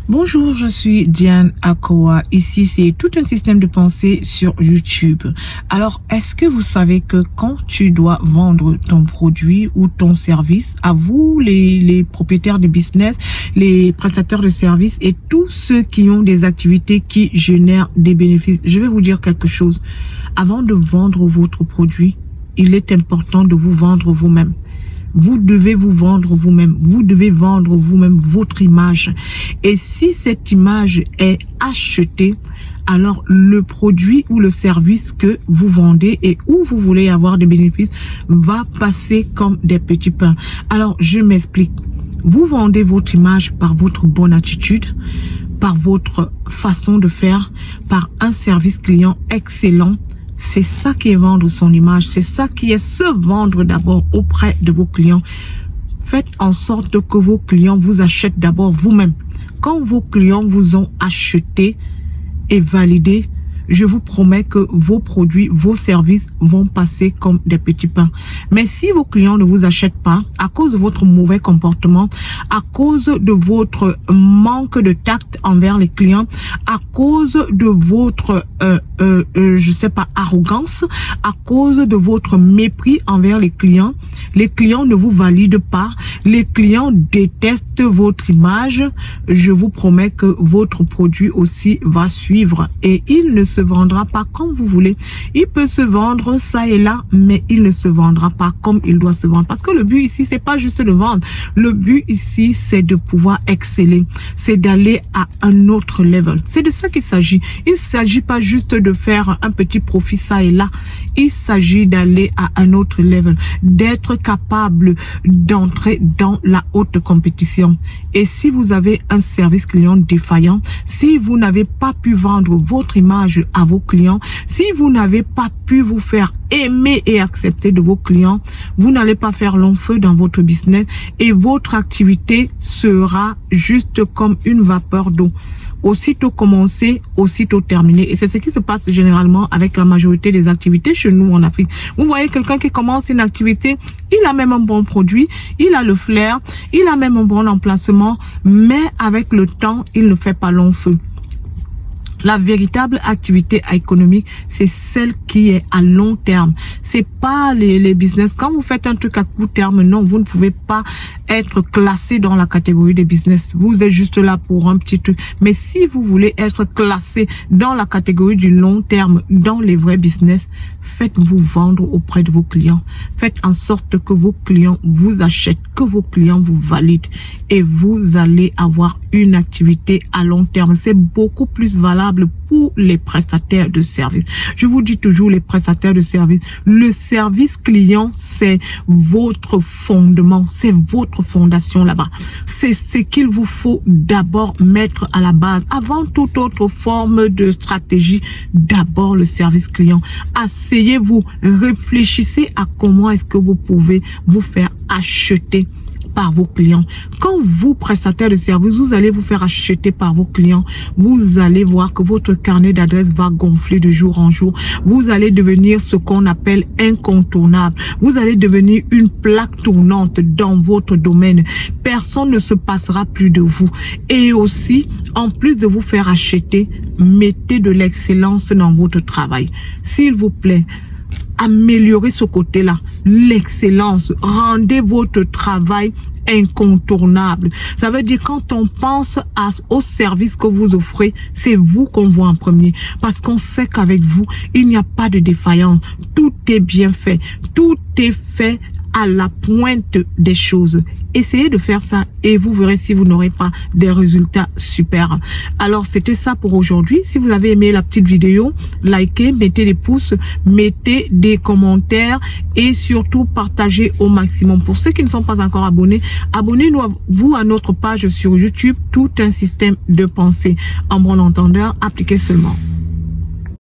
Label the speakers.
Speaker 1: Bonjour, je suis Diane Akowa. Ici, c'est tout un système de pensée sur YouTube. Alors, est-ce que vous savez que quand tu dois vendre ton produit ou ton service, à vous, les propriétaires de business, les prestataires de services et tous ceux qui ont des activités qui génèrent des bénéfices, je vais vous dire quelque chose. Avant de vendre votre produit, il est important de vous vendre vous-même. Vous devez vous vendre vous-même. Vous devez vendre vous-même votre image. Et si cette image est achetée, alors le produit ou le service que vous vendez et où vous voulez avoir des bénéfices va passer comme des petits pains. Alors, je m'explique. Vous vendez votre image par votre bonne attitude, par votre façon de faire, par un service client excellent. C'est ça qui est vendre son image. C'est ça qui est se vendre d'abord auprès de vos clients. Faites en sorte que vos clients vous achètent d'abord vous-même. Quand vos clients vous ont acheté et validé, je vous promets que vos produits, vos services vont passer comme des petits pains. Mais si vos clients ne vous achètent pas, à cause de votre mauvais comportement, à cause de votre manque de tact envers les clients, à cause de votre, arrogance, à cause de votre mépris envers les clients ne vous valident pas, les clients détestent votre image, je vous promets que votre produit aussi va suivre et il ne se vendra pas comme vous voulez. Il peut se vendre ça et là, mais il ne se vendra pas comme il doit se vendre. Parce que le but ici, c'est pas juste de vendre. Le but ici, c'est de pouvoir exceller. C'est d'aller à un autre level. C'est de ça qu'il s'agit. Il ne s'agit pas juste de faire un petit profit ça et là. Il s'agit d'aller à un autre level, d'être capable d'entrer dans la haute compétition. Et si vous avez un service client défaillant, si vous n'avez pas pu vendre votre image à vos clients, si vous n'avez pas pu vous faire aimer et accepter de vos clients, vous n'allez pas faire long feu dans votre business et votre activité sera juste comme une vapeur d'eau. Aussitôt commencer, aussitôt terminer. Et c'est ce qui se passe généralement avec la majorité des activités chez nous en Afrique. Vous voyez quelqu'un qui commence une activité, il a même un bon produit, il a le flair, il a même un bon emplacement, mais avec le temps, il ne fait pas long feu. La véritable activité économique, c'est celle qui est à long terme. C'est pas les business. Quand vous faites un truc à court terme, non, vous ne pouvez pas être classé dans la catégorie des business. Vous êtes juste là pour un petit truc. Mais si vous voulez être classé dans la catégorie du long terme, dans les vrais business, faites-vous vendre auprès de vos clients. Faites en sorte que vos clients vous achètent, que vos clients vous valident et vous allez avoir une activité à long terme. C'est beaucoup plus valable pour les prestataires de services. Je vous dis toujours, les prestataires de services, le service client, c'est votre fondement, c'est votre fondation là-bas. C'est ce qu'il vous faut d'abord mettre à la base. Avant toute autre forme de stratégie, d'abord le service client. Asseyez-vous, réfléchissez à comment est-ce que vous pouvez vous faire acheter par vos clients. Quand vous, prestataire de service, vous allez vous faire acheter par vos clients, vous allez voir que votre carnet d'adresses va gonfler de jour en jour. Vous allez devenir ce qu'on appelle incontournable. Vous allez devenir une plaque tournante dans votre domaine. Personne ne se passera plus de vous. Et aussi, en plus de vous faire acheter, mettez de l'excellence dans votre travail. S'il vous plaît, améliorez ce côté-là, l'excellence, rendez votre travail incontournable. Ça veut dire quand on pense au service que vous offrez, c'est vous qu'on voit en premier. Parce qu'on sait qu'avec vous, il n'y a pas de défaillance. Tout est bien fait. Tout est fait à la pointe des choses. Essayez de faire ça et vous verrez si vous n'aurez pas des résultats super. Alors, c'était ça pour aujourd'hui. Si vous avez aimé la petite vidéo, likez, mettez des pouces, mettez des commentaires et surtout partagez au maximum. Pour ceux qui ne sont pas encore abonnés, abonnez-vous à notre page sur YouTube, tout un système de pensée. En bon entendeur, appliquez seulement.